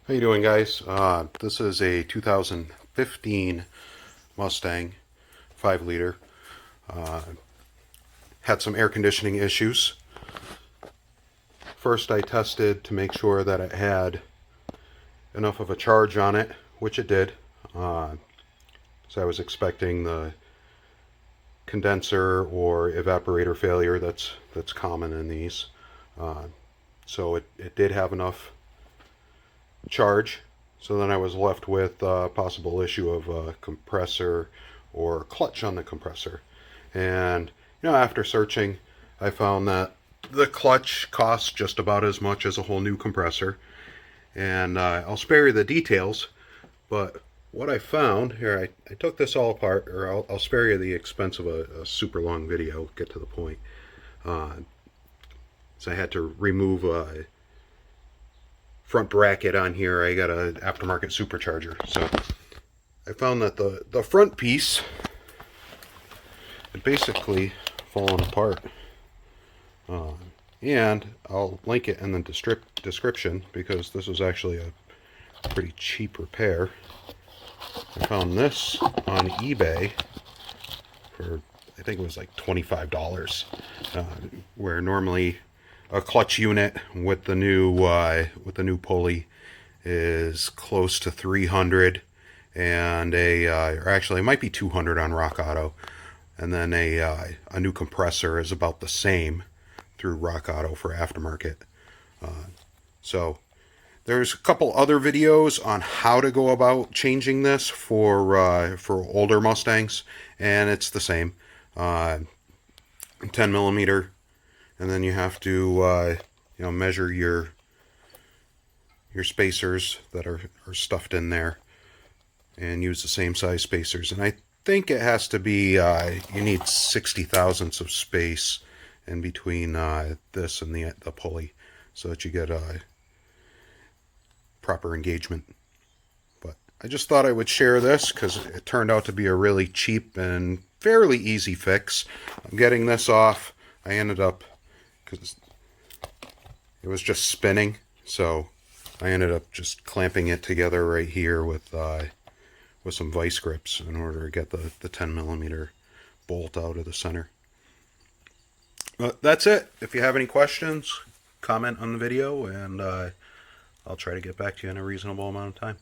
How you doing, guys? This is a 2015 Mustang 5 liter. Had some air conditioning issues. First I tested to make sure that it had enough of a charge on it, which it did. So I was expecting the condenser or evaporator failure that's common in these. So it did have enough charge. So then I was left with a possible issue of a compressor or clutch on the compressor. And after searching, I found that the clutch costs just about as much as a whole new compressor. And I'll spare you the details, but what I found here, I took this all apart, or I'll spare you the expense of a super long video, get to the point. So I had to remove a front bracket on here. I got an aftermarket supercharger. So I found that the front piece had basically fallen apart. And I'll link it in the description because this was actually a pretty cheap repair. I found this on eBay for, I think it was like $25, where normally a clutch unit with the new pulley is close to 300, and or actually it might be 200 on Rock Auto, and then a new compressor is about the same through Rock Auto for aftermarket. So there's a couple other videos on how to go about changing this for older Mustangs, and it's the same. 10 millimeter, and then you have to measure your spacers that are stuffed in there, and use the same size spacers. And I think it has to be you need 60 thousandths of space in between this and the pulley, so that you get a proper engagement. But I just thought I would share this because it turned out to be a really cheap and fairly easy fix. I'm getting this off. I ended up, because it was just spinning, so I ended up just clamping it together right here with some vice grips in order to get the 10 millimeter bolt out of the center. But that's it. If you have any questions, comment on the video, and I'll try to get back to you in a reasonable amount of time.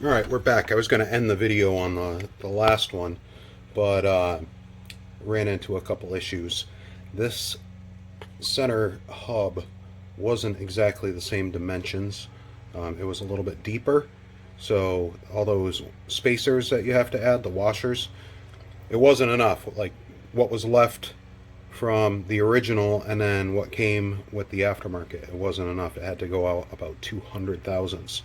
Alright, we're back. I was going to end the video on the last one, but ran into a couple issues. This center hub wasn't exactly the same dimensions. It was a little bit deeper, so all those spacers that you have to add, the washers, it wasn't enough. Like what was left from the original and then what came with the aftermarket, it wasn't enough. It had to go out about 200 thousandths.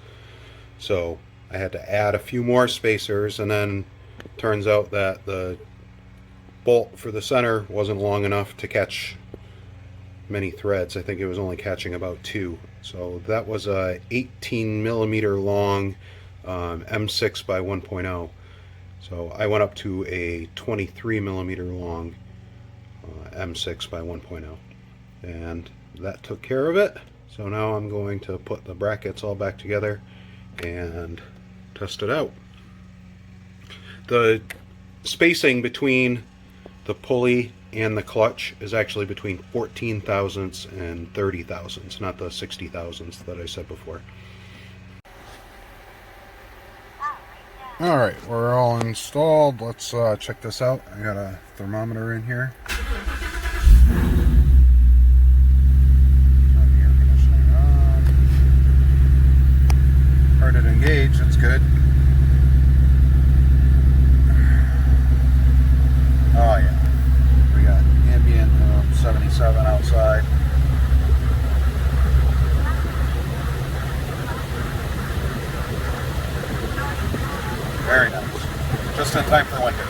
So I had to add a few more spacers, and then turns out that the bolt for the center wasn't long enough to catch many threads. I think it was only catching about 2. So that was a 18 millimeter long M6 by 1.0. So I went up to a 23 millimeter long M6 by 1.0, and that took care of it. So now I'm going to put the brackets all back together and test it out. The spacing between the pulley and the clutch is actually between 14 thousandths and 30 thousandths, not the 60 thousandths that I said before. Alright, we're all installed. Let's check this out. I got a thermometer in here. Turn the air conditioning on. Heard it engaged, it's good. Oh yeah. We got ambient 77 outside. Very nice. Just in time for winter.